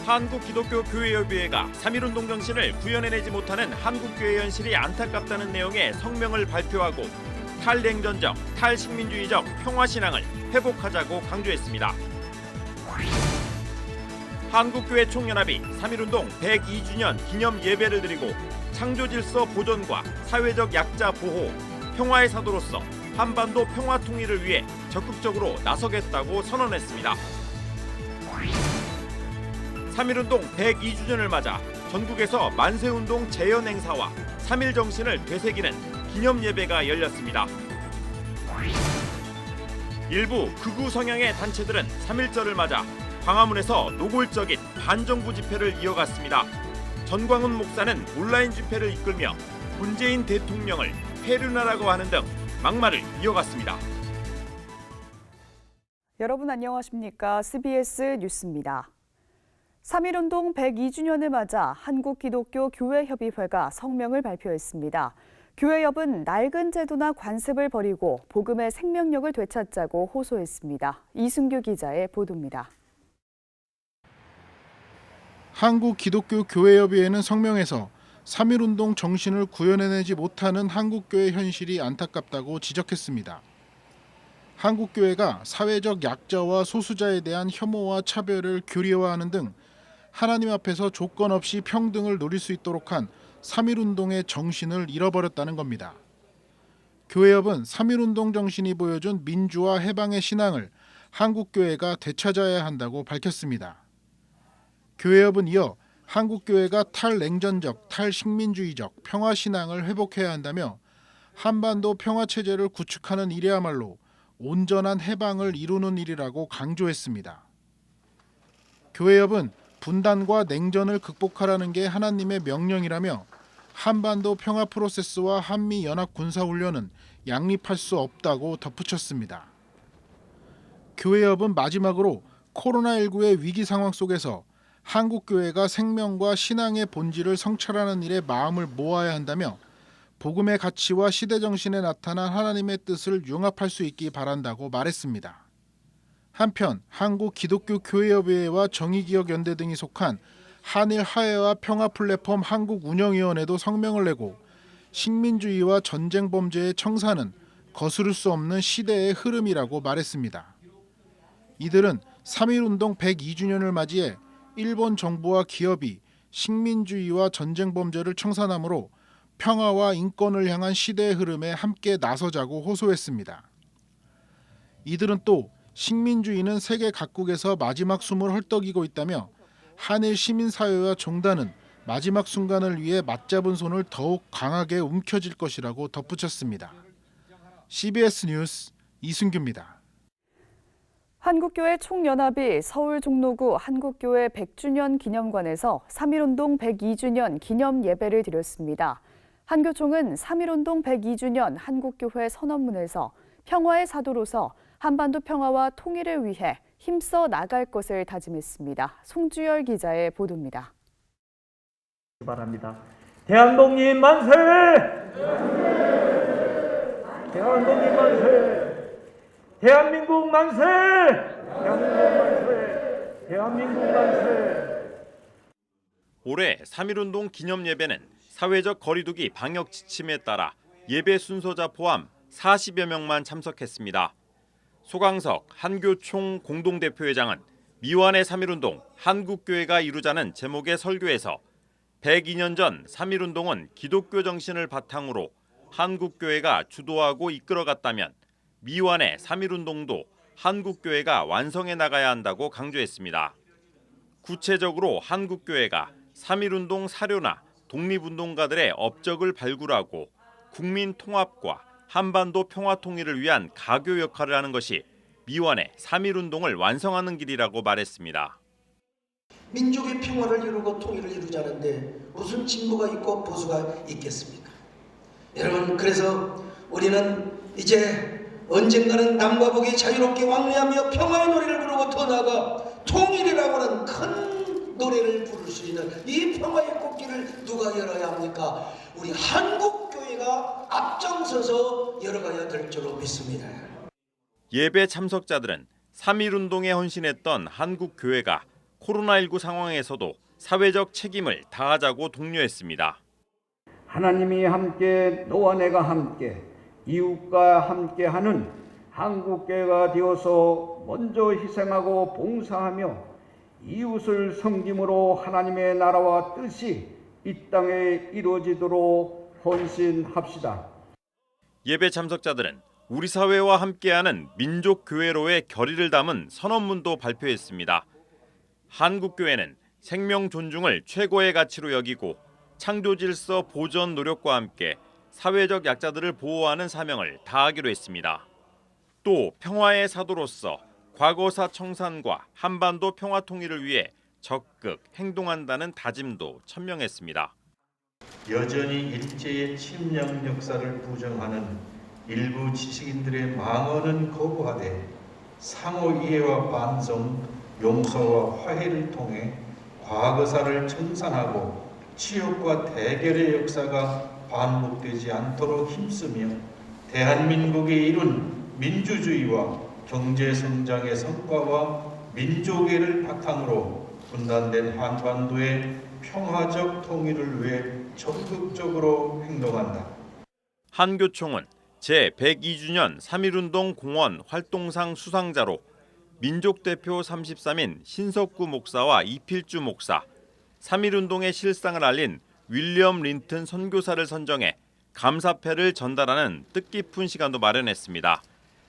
한국기독교교회협의회가 3.1운동 정신을 구현해내지 못하는 한국교회 현실이 안타깝다는 내용의 성명을 발표하고 탈냉전적, 탈식민주의적 평화신앙을 회복하자고 강조했습니다. 한국교회 총연합이 3.1운동 102주년 기념 예배를 드리고 창조질서 보존과 사회적 약자 보호, 평화의 사도로서 한반도 평화 통일을 위해 적극적으로 나서겠다고 선언했습니다. 3.1운동 102주년을 맞아 전국에서 만세운동 재현 행사와 3.1 정신을 되새기는 기념 예배가 열렸습니다. 일부 극우 성향의 단체들은 3.1절을 맞아 광화문에서 노골적인 반정부 집회를 이어갔습니다. 전광훈 목사는 온라인 집회를 이끌며 문재인 대통령을 페르나라고 하는 등 막말을 이어갔습니다. 여러분 안녕하십니까? CBS 뉴스입니다. 3.1운동 102주년을 맞아 한국기독교교회협의회가 성명을 발표했습니다. 교회협은 낡은 제도나 관습을 버리고 복음의 생명력을 되찾자고 호소했습니다. 이승규 기자의 보도입니다. 한국기독교교회협의회는 성명에서 3.1운동 정신을 구현해내지 못하는 한국교회 현실이 안타깝다고 지적했습니다. 한국교회가 사회적 약자와 소수자에 대한 혐오와 차별을 교리화하는 등 하나님 앞에서 조건 없이 평등을 누릴 수 있도록 한 3.1운동의 정신을 잃어버렸다는 겁니다. 교회협은 3.1운동 정신이 보여준 민주화 해방의 신앙을 한국교회가 되찾아야 한다고 밝혔습니다. 교회협은 이어 한국교회가 탈냉전적, 탈식민주의적 평화신앙을 회복해야 한다며 한반도 평화체제를 구축하는 일이야말로 온전한 해방을 이루는 일이라고 강조했습니다. 교회협은 분단과 냉전을 극복하라는 게 하나님의 명령이라며 한반도 평화 프로세스와 한미 연합 군사훈련은 양립할 수 없다고 덧붙였습니다. 교회협은 마지막으로 코로나19의 위기 상황 속에서 한국교회가 생명과 신앙의 본질을 성찰하는 일에 마음을 모아야 한다며 복음의 가치와 시대정신에 나타난 하나님의 뜻을 융합할 수 있기 바란다고 말했습니다. 한편 한국기독교교회협의회와 정의기억연대 등이 속한 한일 화해와 평화 플랫폼 한국운영위원회도 성명을 내고 식민주의와 전쟁 범죄의 청사는 거스를 수 없는 시대의 흐름이라고 말했습니다. 이들은 3.1운동 102주년을 맞이해 일본 정부와 기업이 식민주의와 전쟁 범죄를 청산함으로 평화와 인권을 향한 시대의 흐름에 함께 나서자고 호소했습니다. 이들은 또 식민주의는 세계 각국에서 마지막 숨을 헐떡이고 있다며 한일 시민사회와 종단은 마지막 순간을 위해 맞잡은 손을 더욱 강하게 움켜쥘 것이라고 덧붙였습니다. CBS 뉴스 이승규입니다. 한국교회 총연합이 서울 종로구 한국교회 100주년 기념관에서 3.1운동 102주년 기념 예배를 드렸습니다. 한교총은 3.1운동 102주년 한국교회 선언문에서 평화의 사도로서 한반도 평화와 통일을 위해 힘써 나갈 것을 다짐했습니다. 송주열 기자의 보도입니다. 바랍니다. 대한독립 만세! 대한독립 만세! 대한민국 만세! 대한민국 만세! 대한민국 만세! 올해 3.1운동 기념 예배는 사회적 거리두기 방역 지침에 따라 예배 순서자 포함 40여 명만 참석했습니다. 소강석 한교총 공동대표회장은 미완의 3.1운동 한국교회가 이루자는 제목의 설교에서 102년 전 3.1운동은 기독교 정신을 바탕으로 한국교회가 주도하고 이끌어갔다면 미완의 3.1운동도 한국교회가 완성해 나가야 한다고 강조했습니다. 구체적으로 한국교회가 3.1운동 사료나 독립운동가들의 업적을 발굴하고 국민 통합과 한반도 평화 통일을 위한 가교 역할을 하는 것이 미완의 3.1운동을 완성하는 길이라고 말했습니다. 민족의 평화를 이루고 통일을 이루자는데 무슨 진보가 있고 보수가 있겠습니까? 여러분, 그래서 우리는 이제 언젠가는 남과 북이 자유롭게 왕래하며 평화의 노래를 부르고 더 나아가 통일이라고 하는 큰 노래를 부를 수 있는 이 평화의 꽃길을 누가 열어야 합니까? 우리 한국교회가 앞장서서 열어가야 될 줄로 믿습니다. 예배 참석자들은 3.1운동에 헌신했던 한국교회가 코로나19 상황에서도 사회적 책임을 다하자고 독려했습니다. 하나님이 함께 너와 내가 함께 이웃과 함께하는 한국교회가 되어서 먼저 희생하고 봉사하며 이웃을 섬김으로 하나님의 나라와 뜻이 이 땅에 이루어지도록 헌신합시다. 예배 참석자들은 우리 사회와 함께하는 민족교회로의 결의를 담은 선언문도 발표했습니다. 한국교회는 생명 존중을 최고의 가치로 여기고 창조 질서 보전 노력과 함께 사회적 약자들을 보호하는 사명을 다하기로 했습니다. 또 평화의 사도로서 과거사 청산과 한반도 평화 통일을 위해 적극 행동한다는 다짐도 천명했습니다. 여전히 일제의 침략 역사를 부정하는 일부 지식인들의 망언은 거부하되 상호 이해와 반성, 용서와 화해를 통해 과거사를 청산하고 치욕과 대결의 역사가 반복되지 않도록 힘쓰며 대한민국이 이룬 민주주의와 경제 성장의 성과와 민족애를 바탕으로 분단된 한반도의 평화적 통일을 위해 적극적으로 행동한다. 한교총은 제102주년 3.1운동 공원 활동상 수상자로 민족대표 33인 신석구 목사와 이필주 목사, 3.1운동의 실상을 알린 윌리엄 린튼 선교사를 선정해 감사패를 전달하는 뜻깊은 시간도 마련했습니다.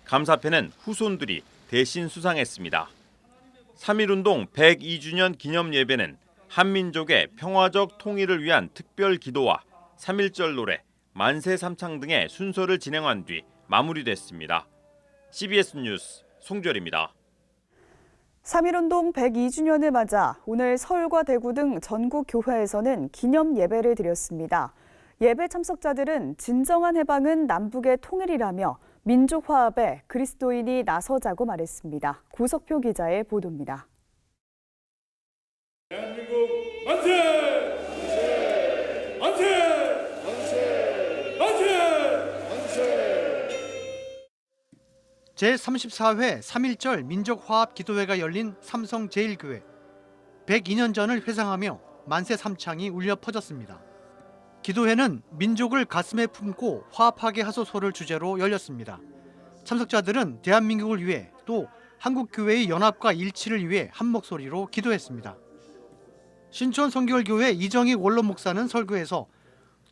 감사패는 후손들이 대신 수상했습니다. 3.1운동 102주년 기념 예배는 한민족의 평화적 통일을 위한 특별 기도와 3.1절 노래, 만세 삼창 등의 순서를 진행한 뒤 마무리됐습니다. CBS 뉴스 송주열입니다. 3.1운동 102주년을 맞아 오늘 서울과 대구 등 전국 교회에서는 기념 예배를 드렸습니다. 예배 참석자들은 진정한 해방은 남북의 통일이라며 민족 화합에 그리스도인이 나서자고 말했습니다. 구석표 기자의 보도입니다. 대한민국 만세! 만세! 만세! 만세! 만세! 제34회 3.1절 민족화합 기도회가 열린 삼성 제1교회. 102년 전을 회상하며 만세 삼창이 울려 퍼졌습니다. 기도회는 민족을 가슴에 품고 화합하게 하소서를 주제로 열렸습니다. 참석자들은 대한민국을 위해 또 한국교회의 연합과 일치를 위해 한 목소리로 기도했습니다. 신촌 성결교회 이정익 원로 목사는 설교에서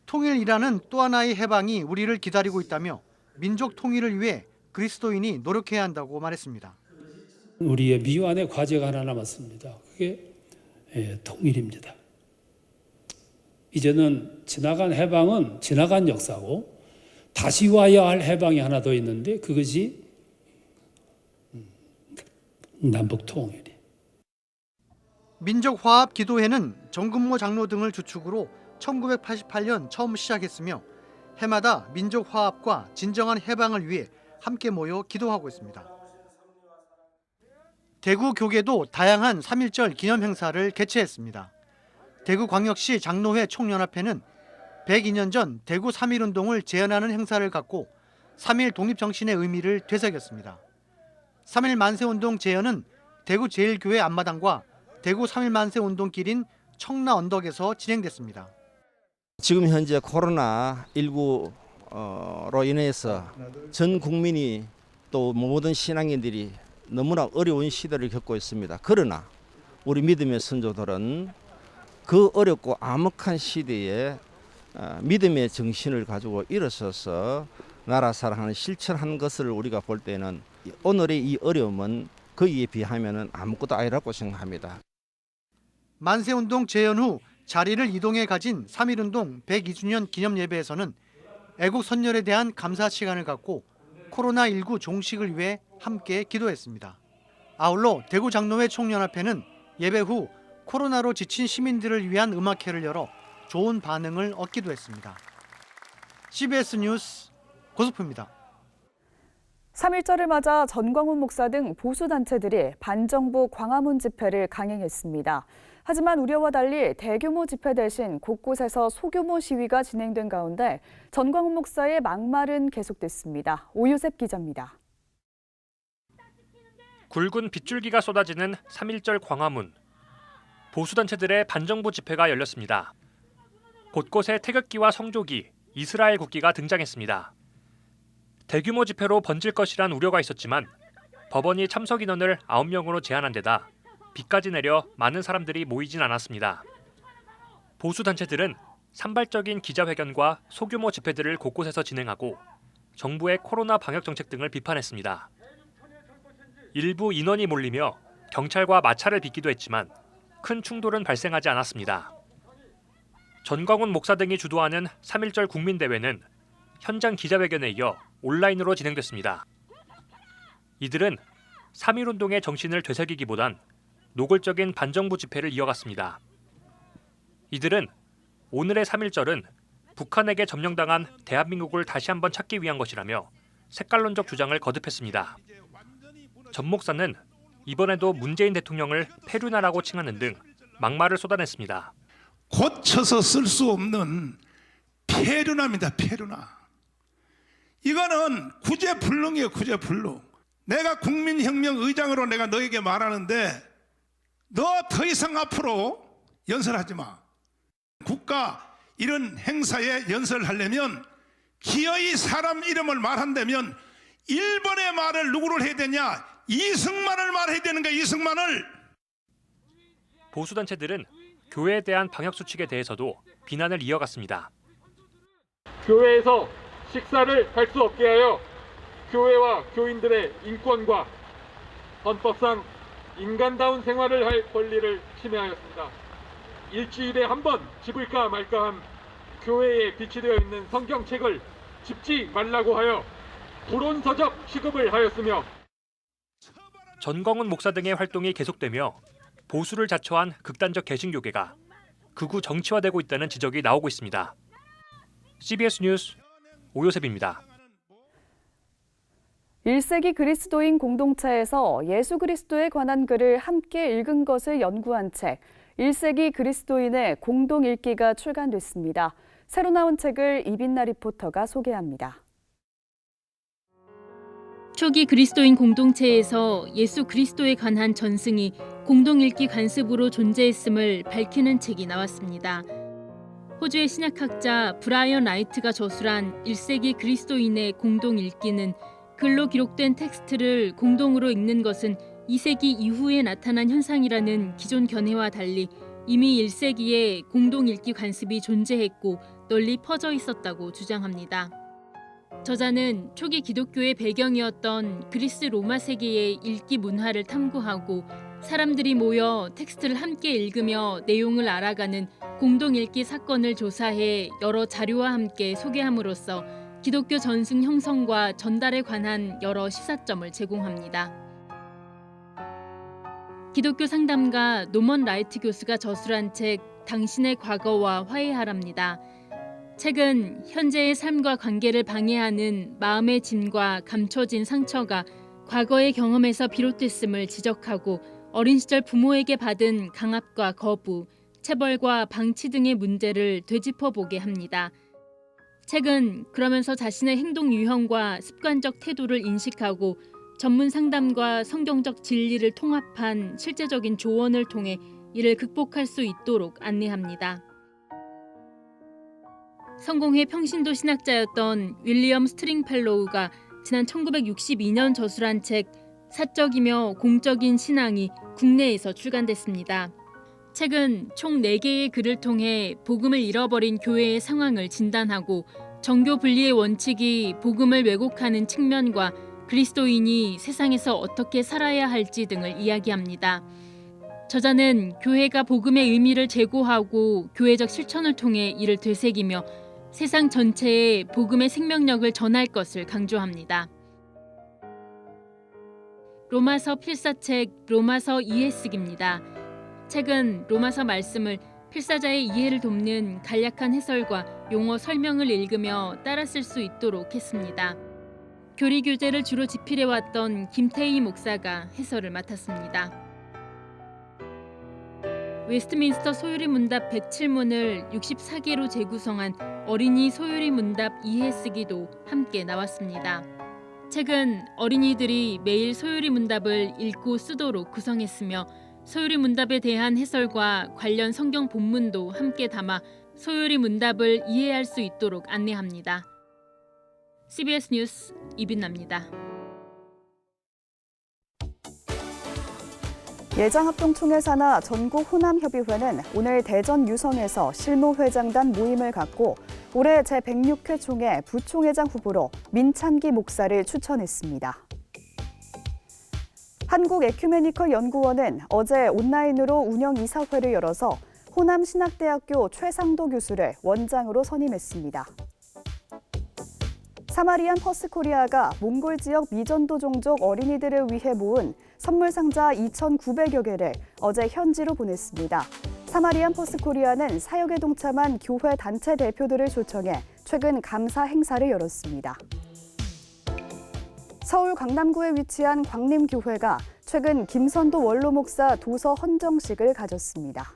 통일이라는 또 하나의 해방이 우리를 기다리고 있다며 민족 통일을 위해 그리스도인이 노력해야 한다고 말했습니다. 우리의 미완의 과제가 하나 남았습니다. 그게 통일입니다. 이제는 지나간 해방은 지나간 역사고 다시 와야 할 해방이 하나 더 있는데 그것이 남북 통일이. 민족화합 기도회는 정근모 장로 등을 주축으로 1988년 처음 시작했으며 해마다 민족화합과 진정한 해방을 위해 함께 모여 기도하고 있습니다. 대구 교계도 다양한 3.1절 기념 행사를 개최했습니다. 대구광역시 장로회 총연합회는 102년 전 대구 3.1운동을 재현하는 행사를 갖고 3.1 독립정신의 의미를 되새겼습니다. 3.1 만세운동 재현은 대구 제1교회 앞마당과 대구 3.1 만세운동길인 청라 언덕에서 진행됐습니다. 지금 현재 코로나19로 인해서 전 국민이 또 모든 신앙인들이 너무나 어려운 시대를 겪고 있습니다. 그러나 우리 믿음의 선조들은 그 어렵고 암흑한 시대에 믿음의 정신을 가지고 일어서서 나라 사랑하는 실천한 것을 우리가 볼 때는 오늘의 이 어려움은 거기에 비하면 아무것도 아니라고 생각합니다. 만세운동 재현 후 자리를 이동해 가진 3.1운동 102주년 기념 예배에서는 애국 선열에 대한 감사 시간을 갖고 코로나19 종식을 위해 함께 기도했습니다. 아울러 대구 장로회 총연합회는 예배 후 코로나로 지친 시민들을 위한 음악회를 열어 좋은 반응을 얻기도 했습니다. CBS 뉴스 고석표입니다. 3.1절을 맞아 전광훈 목사 등 보수단체들이 반정부 광화문 집회를 강행했습니다. 하지만 우려와 달리 대규모 집회 대신 곳곳에서 소규모 시위가 진행된 가운데 전광훈 목사의 막말은 계속됐습니다. 오유셉 기자입니다. 굵은 빗줄기가 쏟아지는 3.1절 광화문. 보수단체들의 반정부 집회가 열렸습니다. 곳곳에 태극기와 성조기, 이스라엘 국기가 등장했습니다. 대규모 집회로 번질 것이란 우려가 있었지만 법원이 참석 인원을 9명으로 제한한 데다 비까지 내려 많은 사람들이 모이진 않았습니다. 보수단체들은 산발적인 기자회견과 소규모 집회들을 곳곳에서 진행하고 정부의 코로나 방역 정책 등을 비판했습니다. 일부 인원이 몰리며 경찰과 마찰을 빚기도 했지만 큰 충돌은 발생하지 않았습니다. 전광훈 목사 등이 주도하는 3.1절 국민대회는 현장 기자회견에 이어 온라인으로 진행됐습니다. 이들은 3.1운동의 정신을 되새기기보단 노골적인 반정부 집회를 이어갔습니다. 이들은 오늘의 3.1절은 북한에게 점령당한 대한민국을 다시 한번 찾기 위한 것이라며 색깔론적 주장을 거듭했습니다. 전 목사는 이번에도 문재인 대통령을 페류나라고 칭하는 등 막말을 쏟아냈습니다. 고쳐서 쓸 수 없는 페류나입니다. 페류나. 이거는 구제불능이에요. 구제불능. 내가 국민혁명 의장으로 내가 너에게 말하는데 너 더 이상 앞으로 연설하지 마. 국가 이런 행사에 연설하려면 기어이 사람 이름을 말한다면 1번의 말을 누구를 해야 되냐? 이승만을 말해야 되는 거야. 이승만을. 보수단체들은 교회에 대한 방역수칙에 대해서도 비난을 이어갔습니다. 교회에서 식사를 할 수 없게 하여 교회와 교인들의 인권과 헌법상 인간다운 생활을 할 권리를 침해하였습니다. 일주일에 한 번 집을까 말까한 교회에 비치되어 있는 성경책을 집지 말라고 하여 불온서적 취급을 하였으며 전광훈 목사 등의 활동이 계속되며 보수를 자처한 극단적 개신교계가 극우 정치화되고 있다는 지적이 나오고 있습니다. CBS 뉴스 오요셉입니다. 1세기 그리스도인 공동체에서 예수 그리스도에 관한 글을 함께 읽은 것을 연구한 책 1세기 그리스도인의 공동일기가 출간됐습니다. 새로 나온 책을 이빈나 리포터가 소개합니다. 초기 그리스도인 공동체에서 예수 그리스도에 관한 전승이 공동일기 관습으로 존재했음을 밝히는 책이 나왔습니다. 호주의 신약학자 브라이언 라이트가 저술한 1세기 그리스도인의 공동일기는 글로 기록된 텍스트를 공동으로 읽는 것은 2세기 이후에 나타난 현상이라는 기존 견해와 달리 이미 1세기에 공동일기 관습이 존재했고 널리 퍼져 있었다고 주장합니다. 저자는 초기 기독교의 배경이었던 그리스 로마 세계의 읽기 문화를 탐구하고 사람들이 모여 텍스트를 함께 읽으며 내용을 알아가는 공동읽기 사건을 조사해 여러 자료와 함께 소개함으로써 기독교 전승 형성과 전달에 관한 여러 시사점을 제공합니다. 기독교 상담가 노먼 라이트 교수가 저술한 책 당신의 과거와 화해하랍니다. 책은 현재의 삶과 관계를 방해하는 마음의 짐과 감춰진 상처가 과거의 경험에서 비롯됐음을 지적하고 어린 시절 부모에게 받은 강압과 거부, 체벌과 방치 등의 문제를 되짚어보게 합니다. 책은 그러면서 자신의 행동 유형과 습관적 태도를 인식하고 전문 상담과 성경적 진리를 통합한 실제적인 조언을 통해 이를 극복할 수 있도록 안내합니다. 성공회 평신도 신학자였던 윌리엄 스트링펠로우가 지난 1962년 저술한 책 사적이며 공적인 신앙이 국내에서 출간됐습니다. 책은 총 4개의 글을 통해 복음을 잃어버린 교회의 상황을 진단하고 정교 분리의 원칙이 복음을 왜곡하는 측면과 그리스도인이 세상에서 어떻게 살아야 할지 등을 이야기합니다. 저자는 교회가 복음의 의미를 제고하고 교회적 실천을 통해 이를 되새기며 세상 전체에 복음의 생명력을 전할 것을 강조합니다. 로마서 필사책 로마서 이해쓰기입니다. 책은 로마서 말씀을 필사자의 이해를 돕는 간략한 해설과 용어 설명을 읽으며 따라 쓸 수 있도록 했습니다. 교리 교재를 주로 집필해왔던 김태희 목사가 해설을 맡았습니다. 웨스트민스터 소요리 문답 107문을 64개로 재구성한 어린이 소요리 문답 이해쓰기도 함께 나왔습니다. 책은 어린이들이 매일 소요리 문답을 읽고 쓰도록 구성했으며 소요리 문답에 대한 해설과 관련 성경 본문도 함께 담아 소요리 문답을 이해할 수 있도록 안내합니다. CBS 뉴스 이빈나입니다. 예장합동총회 전국 호남협의회는 오늘 대전 유성에서 실무회장단 모임을 갖고 올해 제106회 총회 부총회장 후보로 민찬기 목사를 추천했습니다. 한국에큐메니컬연구원은 어제 온라인으로 운영이사회를 열어서 호남신학대학교 최상도 교수를 원장으로 선임했습니다. 사마리안 퍼스코리아가 몽골 지역 미전도 종족 어린이들을 위해 모은 선물 상자 2,900여 개를 어제 현지로 보냈습니다. 사마리안 퍼스코리아는 사역에 동참한 교회 단체 대표들을 초청해 최근 감사 행사를 열었습니다. 서울 강남구에 위치한 광림교회가 최근 김선도 원로 목사 도서 헌정식을 가졌습니다.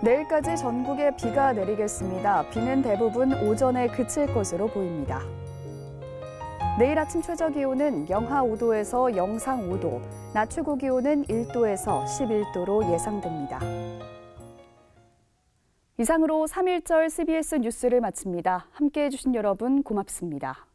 내일까지 전국에 비가 내리겠습니다. 비는 대부분 오전에 그칠 것으로 보입니다. 내일 아침 최저 기온은 영하 5도에서 영상 5도, 낮 최고 기온은 1도에서 11도로 예상됩니다. 이상으로 3.1절 CBS 뉴스를 마칩니다. 함께해 주신 여러분 고맙습니다.